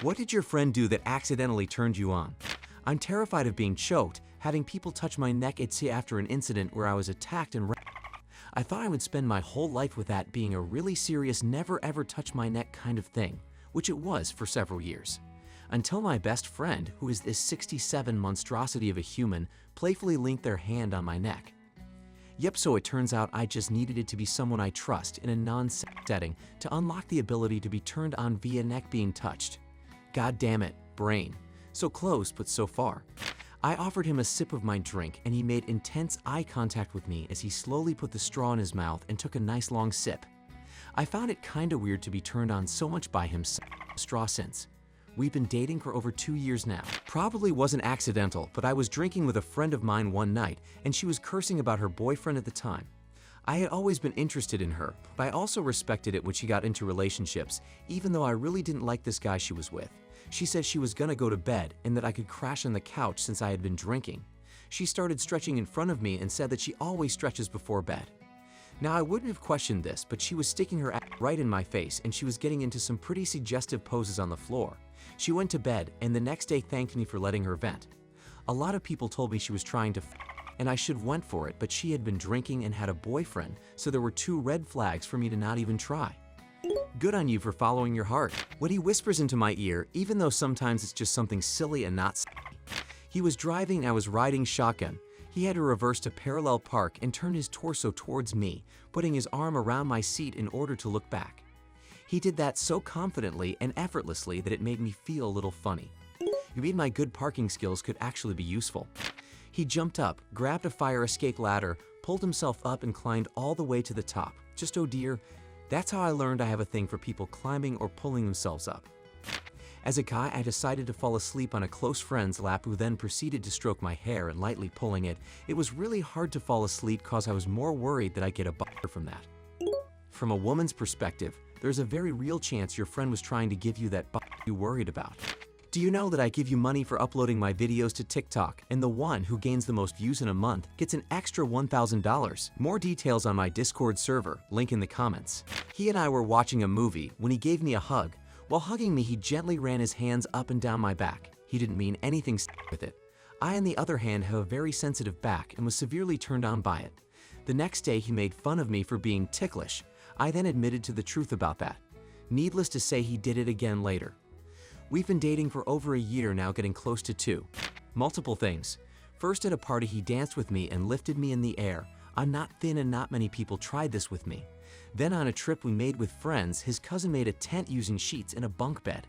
What did your friend do that accidentally turned you on? I'm terrified of being choked, having people touch my neck after an incident where I was attacked and I thought I would spend my whole life with that being a really serious never ever touch my neck kind of thing, which it was for several years. Until my best friend, who is this 67 monstrosity of a human, playfully linked their hand on my neck. Yep, so it turns out I just needed it to be someone I trust in a non-sex setting to unlock the ability to be turned on via neck being touched. God damn it, brain. So close, but so far. I offered him a sip of my drink and he made intense eye contact with me as he slowly put the straw in his mouth and took a nice long sip. I found it kinda weird to be turned on so much by him straw since. We've been dating for over 2 years now. Probably wasn't accidental, but I was drinking with a friend of mine one night and she was cursing about her boyfriend at the time. I had always been interested in her, but I also respected it when she got into relationships, even though I really didn't like this guy she was with. She said she was gonna go to bed and that I could crash on the couch since I had been drinking. She started stretching in front of me and said that she always stretches before bed. Now I wouldn't have questioned this, but she was sticking her ass right in my face and she was getting into some pretty suggestive poses on the floor. She went to bed and the next day thanked me for letting her vent. A lot of people told me she was trying to and I should went for it, but she had been drinking and had a boyfriend, so there were 2 red flags for me to not even try. Good on you for following your heart. What he whispers into my ear, even though sometimes it's just something silly and not He was driving and I was riding shotgun. He had to reverse to parallel park and turn his torso towards me, putting his arm around my seat in order to look back. He did that so confidently and effortlessly that it made me feel a little funny. It made my good parking skills could actually be useful. He jumped up, grabbed a fire escape ladder, pulled himself up and climbed all the way to the top. Just oh dear, that's how I learned I have a thing for people climbing or pulling themselves up. As a guy, I decided to fall asleep on a close friend's lap who then proceeded to stroke my hair and lightly pulling it. It was really hard to fall asleep cause I was more worried that I'd get a boner from that. From a woman's perspective, there's a very real chance your friend was trying to give you that boner you worried about. Do you know that I give you money for uploading my videos to TikTok, and the one who gains the most views in a month gets an extra $1,000? More details on my Discord server, link in the comments. He and I were watching a movie when he gave me a hug. While hugging me, he gently ran his hands up and down my back. He didn't mean anything with it. I, on the other hand, have a very sensitive back and was severely turned on by it. The next day, he made fun of me for being ticklish. I then admitted to the truth about that. Needless to say, he did it again later. We've been dating for over a year now, getting close to 2. Multiple things. First, at a party he danced with me and lifted me in the air. I'm not thin and not many people tried this with me. Then on a trip we made with friends, his cousin made a tent using sheets and a bunk bed.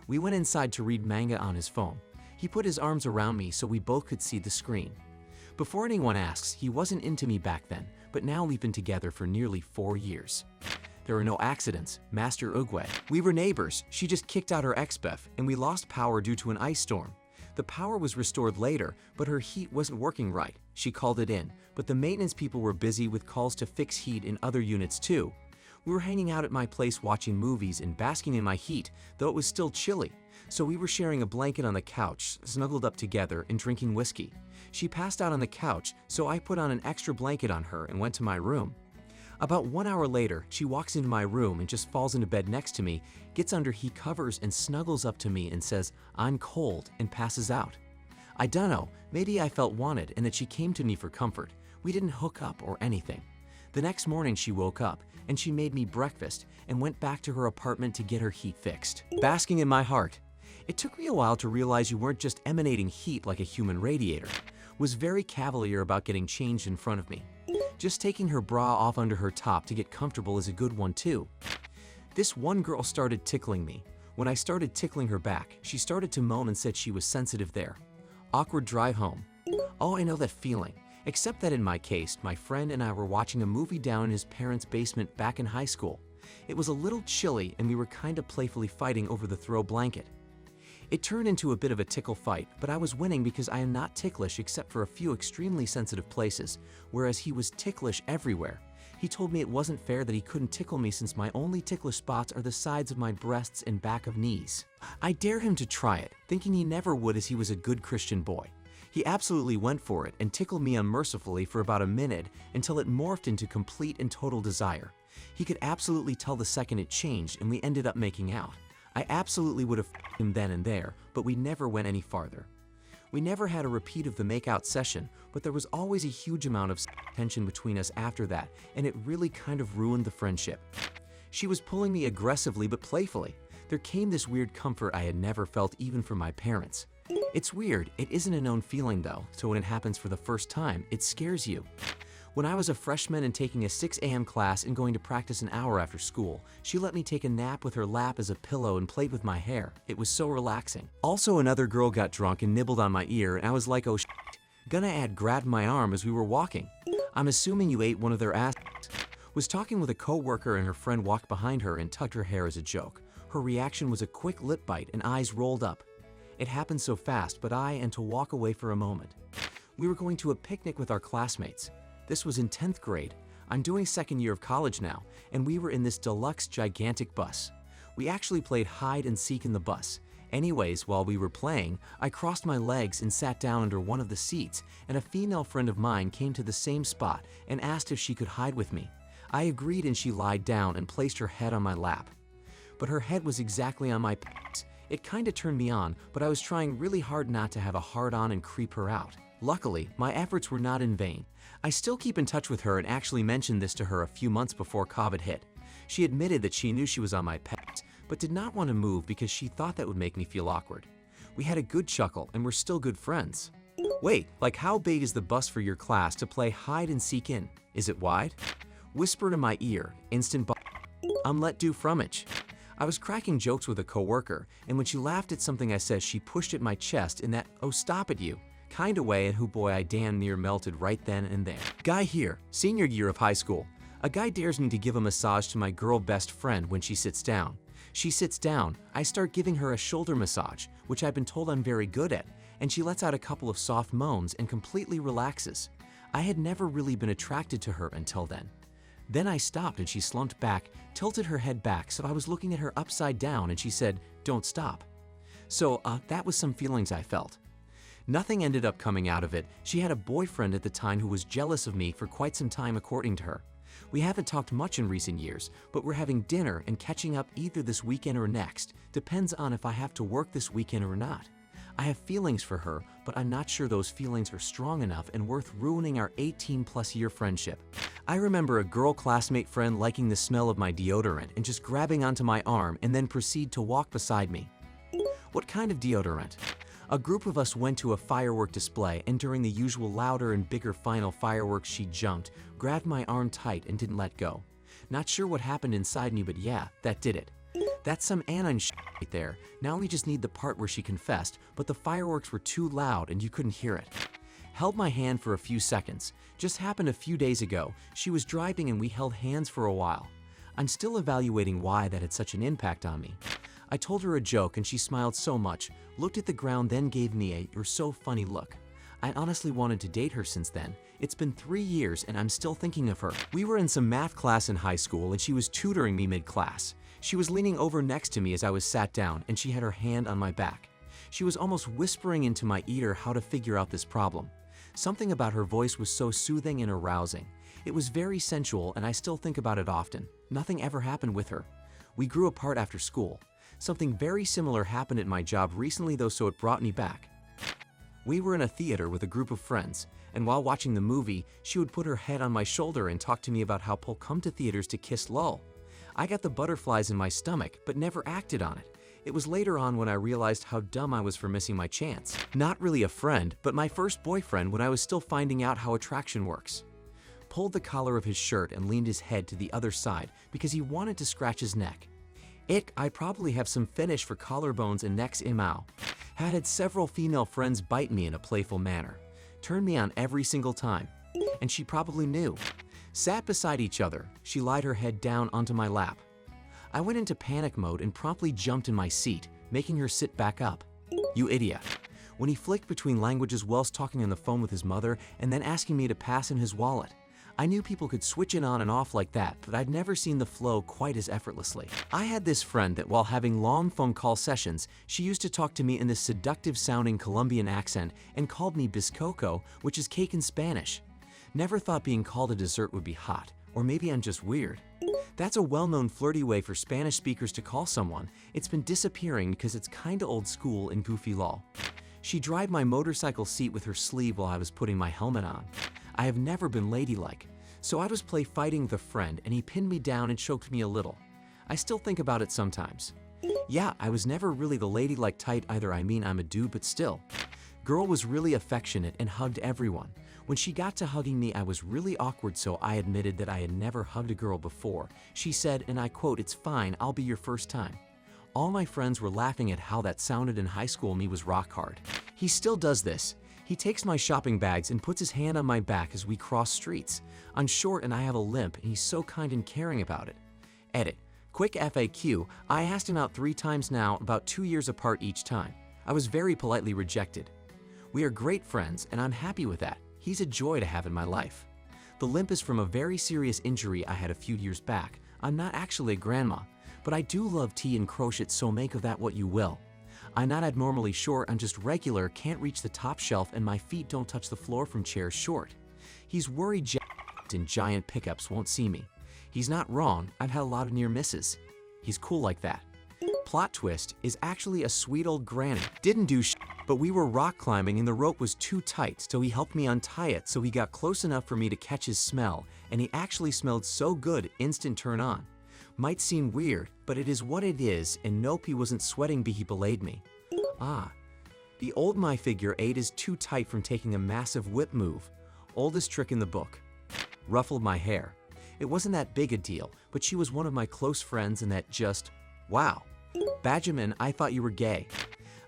We went inside to read manga on his phone. He put his arms around me so we both could see the screen. Before anyone asks, he wasn't into me back then, but now we've been together for nearly 4 years. There are no accidents. Master Ugwe. We were neighbors. She just kicked out her ex-bef, and we lost power due to an ice storm. The power was restored later, but her heat wasn't working right. She called it in, but the maintenance people were busy with calls to fix heat in other units too. We were hanging out at my place watching movies and basking in my heat, though it was still chilly. So we were sharing a blanket on the couch, snuggled up together and drinking whiskey. She passed out on the couch, so I put on an extra blanket on her and went to my room. About 1 hour later, she walks into my room and just falls into bed next to me, gets under heat covers and snuggles up to me and says, "I'm cold," and passes out. I dunno, maybe I felt wanted and that she came to me for comfort. We didn't hook up or anything. The next morning she woke up and she made me breakfast and went back to her apartment to get her heat fixed. Basking in my heart. It took me a while to realize you weren't just emanating heat like a human radiator. Was very cavalier about getting changed in front of me. Just taking her bra off under her top to get comfortable is a good one too. This one girl started tickling me. When I started tickling her back, she started to moan and said she was sensitive there. Awkward drive home. Oh, I know that feeling. Except that in my case, my friend and I were watching a movie down in his parents' basement back in high school. It was a little chilly and we were kinda playfully fighting over the throw blanket. It turned into a bit of a tickle fight, but I was winning because I am not ticklish except for a few extremely sensitive places, whereas he was ticklish everywhere. He told me it wasn't fair that he couldn't tickle me since my only ticklish spots are the sides of my breasts and back of knees. I dare him to try it, thinking he never would as he was a good Christian boy. He absolutely went for it and tickled me unmercifully for about a minute until it morphed into complete and total desire. He could absolutely tell the second it changed and we ended up making out. I absolutely would have f***ed him then and there, but we never went any farther. We never had a repeat of the makeout session, but there was always a huge amount of tension between us after that, and it really kind of ruined the friendship. She was pulling me aggressively but playfully. There came this weird comfort I had never felt even from my parents. It's weird, it isn't a known feeling though, so when it happens for the first time, it scares you. When I was a freshman and taking a 6 a.m. class and going to practice an hour after school, she let me take a nap with her lap as a pillow and played with my hair. It was so relaxing. Also, another girl got drunk and nibbled on my ear, and I was like, oh shit. Gonna add grabbed my arm as we were walking. I'm assuming you ate one of their asses. Was talking with a co-worker and her friend walked behind her and tugged her hair as a joke. Her reaction was a quick lip bite and eyes rolled up. It happened so fast, but and to walk away for a moment. We were going to a picnic with our classmates. This was in 10th grade. I'm doing second year of college now, and we were in this deluxe gigantic bus. We actually played hide and seek in the bus. Anyways, while we were playing, I crossed my legs and sat down under one of the seats, and a female friend of mine came to the same spot and asked if she could hide with me. I agreed and she lied down and placed her head on my lap. But her head was exactly on my pecs. It kinda turned me on, but I was trying really hard not to have a hard-on and creep her out. Luckily, my efforts were not in vain. I still keep in touch with her and actually mentioned this to her a few months before COVID hit. She admitted that she knew she was on my pecs, but did not want to move because she thought that would make me feel awkward. We had a good chuckle and we're still good friends. Wait, like how big is the bus for your class to play hide and seek in? Is it wide? Whispered in my ear, instant I'm let do frummage. I was cracking jokes with a coworker, and when she laughed at something I said, she pushed at my chest in that, oh stop it you, kind of way, and who boy I damn near melted right then and there. Guy here, senior year of high school. A guy dares me to give a massage to my girl best friend when she sits down. She sits down, I start giving her a shoulder massage, which I've been told I'm very good at, and she lets out a couple of soft moans and completely relaxes. I had never really been attracted to her until then. Then I stopped and she slumped back, tilted her head back, so I was looking at her upside down and she said, "Don't stop." So that was some feelings I felt. Nothing ended up coming out of it. She had a boyfriend at the time who was jealous of me for quite some time according to her. We haven't talked much in recent years, but we're having dinner and catching up either this weekend or next. Depends on if I have to work this weekend or not. I have feelings for her, but I'm not sure those feelings are strong enough and worth ruining our 18+ year friendship. I remember a girl classmate friend liking the smell of my deodorant and just grabbing onto my arm and then proceed to walk beside me. What kind of deodorant? A group of us went to a firework display, and during the usual louder and bigger final fireworks she jumped, grabbed my arm tight and didn't let go. Not sure what happened inside me, but yeah, that did it. That's some Anna shit right there. Now we just need the part where she confessed, but the fireworks were too loud and you couldn't hear it. Held my hand for a few seconds. Just happened a few days ago. She was driving and we held hands for a while. I'm still evaluating why that had such an impact on me. I told her a joke and she smiled so much, looked at the ground, then gave me a "you're so funny" look. I honestly wanted to date her since then. It's been 3 years and I'm still thinking of her. We were in some math class in high school and she was tutoring me mid-class. She was leaning over next to me as I was sat down and she had her hand on my back. She was almost whispering into my ear how to figure out this problem. Something about her voice was so soothing and arousing. It was very sensual and I still think about it often. Nothing ever happened with her. We grew apart after school. Something very similar happened at my job recently though, so it brought me back. We were in a theater with a group of friends, and while watching the movie, she would put her head on my shoulder and talk to me about how people come to theaters to kiss lol. I got the butterflies in my stomach, but never acted on it. It was later on when I realized how dumb I was for missing my chance. Not really a friend, but my first boyfriend when I was still finding out how attraction works. Pulled the collar of his shirt and leaned his head to the other side because he wanted to scratch his neck. I probably have some fetish for collarbones and necks imao. Had several female friends bite me in a playful manner. Turned me on every single time. And she probably knew. Sat beside each other, she lied her head down onto my lap. I went into panic mode and promptly jumped in my seat, making her sit back up. You idiot. When he flicked between languages whilst talking on the phone with his mother and then asking me to pass him his wallet. I knew people could switch it on and off like that, but I'd never seen the flow quite as effortlessly. I had this friend that while having long phone call sessions, she used to talk to me in this seductive sounding Colombian accent and called me bizcocho, which is cake in Spanish. Never thought being called a dessert would be hot, or maybe I'm just weird. That's a well-known flirty way for Spanish speakers to call someone. It's been disappearing because it's kinda old school and goofy lol. She dried my motorcycle seat with her sleeve while I was putting my helmet on. I have never been ladylike, so I was play fighting with a friend and he pinned me down and choked me a little. I still think about it sometimes. Yeah, I was never really the ladylike type either. I mean, I'm a dude, but still. Girl was really affectionate and hugged everyone. When she got to hugging me, I was really awkward, so I admitted that I had never hugged a girl before. She said, and I quote, "It's fine, I'll be your first time." All my friends were laughing at how that sounded. In high school. Me was rock hard. He still does this. He takes my shopping bags and puts his hand on my back as we cross streets. I'm short and I have a limp, and he's so kind and caring about it. Edit. Quick FAQ, I asked him out 3 times now, about 2 years apart each time. I was very politely rejected. We are great friends, and I'm happy with that. He's a joy to have in my life. The limp is from a very serious injury I had a few years back. I'm not actually a grandma, but I do love tea and crochet, so make of that what you will. I'm not abnormally short, I'm just regular, can't reach the top shelf, and my feet don't touch the floor from chairs short. He's worried in giant pickups won't see me. He's not wrong, I've had a lot of near misses. He's cool like that. Plot twist is actually a sweet old granny. Didn't do but we were rock climbing and the rope was too tight, so he helped me untie it, so he got close enough for me to catch his smell, and he actually smelled so good, instant turn on. Might seem weird, but it is what it is, and nope, he wasn't sweating, but he belayed me. Ah, the old my figure 8 is too tight from taking a massive whip move. Oldest trick in the book. Ruffled my hair. It wasn't that big a deal, but she was one of my close friends and that just, wow. Badgerman, I thought you were gay.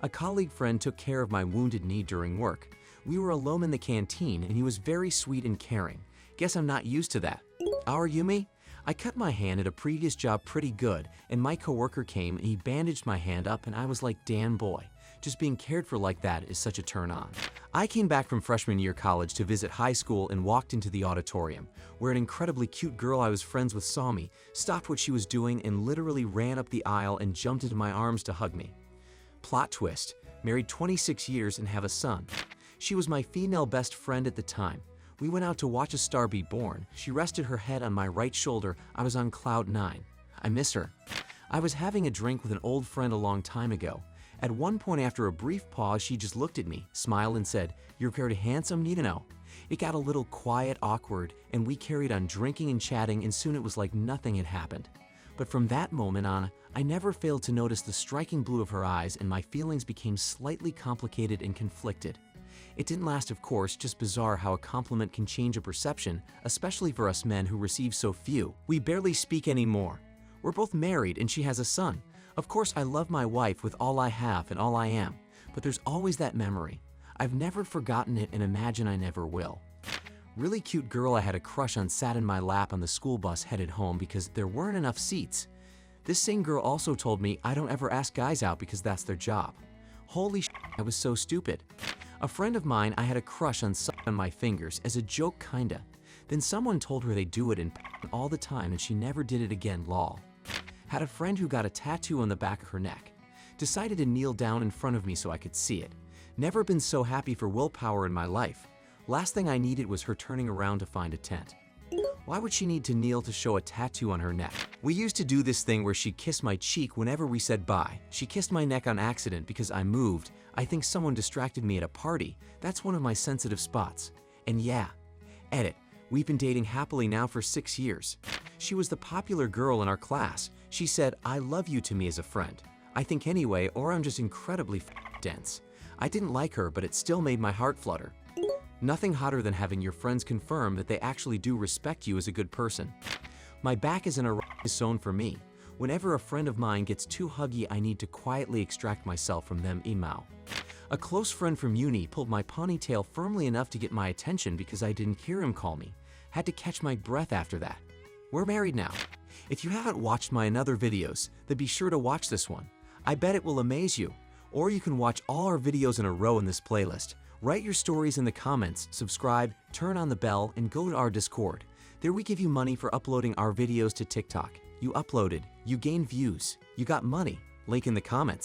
A colleague friend took care of my wounded knee during work. We were alone in the canteen and he was very sweet and caring. Guess I'm not used to that. Our Yumi? I cut my hand at a previous job pretty good, and my coworker came and he bandaged my hand up, and I was like, damn boy, just being cared for like that is such a turn on. I came back from freshman year college to visit high school and walked into the auditorium, where an incredibly cute girl I was friends with saw me, stopped what she was doing, and literally ran up the aisle and jumped into my arms to hug me. Plot twist, married 26 years and have a son. She was my female best friend at the time. We went out to watch a star be born. She rested her head on my right shoulder. I was on cloud 9. I miss her. I was having a drink with an old friend a long time ago. At one point, after a brief pause, she just looked at me, smiled, and said, "You're very handsome, need to know." It got a little quiet, awkward, and we carried on drinking and chatting, and soon it was like nothing had happened. But from that moment on, I never failed to notice the striking blue of her eyes, and my feelings became slightly complicated and conflicted. It didn't last, of course, just bizarre how a compliment can change a perception, especially for us men who receive so few. We barely speak anymore. We're both married and she has a son. Of course, I love my wife with all I have and all I am, but there's always that memory. I've never forgotten it and imagine I never will. Really cute girl I had a crush on sat in my lap on the school bus headed home because there weren't enough seats. This same girl also told me I don't ever ask guys out because that's their job. Holy shit, I was so stupid. A friend of mine, I had a crush on my fingers, as a joke kinda. Then someone told her they do it in all the time and she never did it again, lol. Had a friend who got a tattoo on the back of her neck. Decided to kneel down in front of me so I could see it. Never been so happy for willpower in my life. Last thing I needed was her turning around to find a tent. Why would she need to kneel to show a tattoo on her neck? We used to do this thing where she kissed my cheek whenever we said bye. She kissed my neck on accident because I moved. I think someone distracted me at a party. That's one of my sensitive spots. And yeah, edit. We've been dating happily now for 6 years. She was the popular girl in our class. She said, "I love you" to me as a friend. I think anyway, or I'm just incredibly dense. I didn't like her, but it still made my heart flutter. Nothing hotter than having your friends confirm that they actually do respect you as a good person. My back is in a zone for me. Whenever a friend of mine gets too huggy, I need to quietly extract myself from them. Email. A close friend from uni pulled my ponytail firmly enough to get my attention because I didn't hear him call me. Had to catch my breath after that. We're married now. If you haven't watched my other videos, then be sure to watch this one. I bet it will amaze you. Or you can watch all our videos in a row in this playlist. Write your stories in the comments, subscribe, turn on the bell, and go to our Discord. There we give you money for uploading our videos to TikTok. You uploaded, you gain views, you got money. Link in the comments.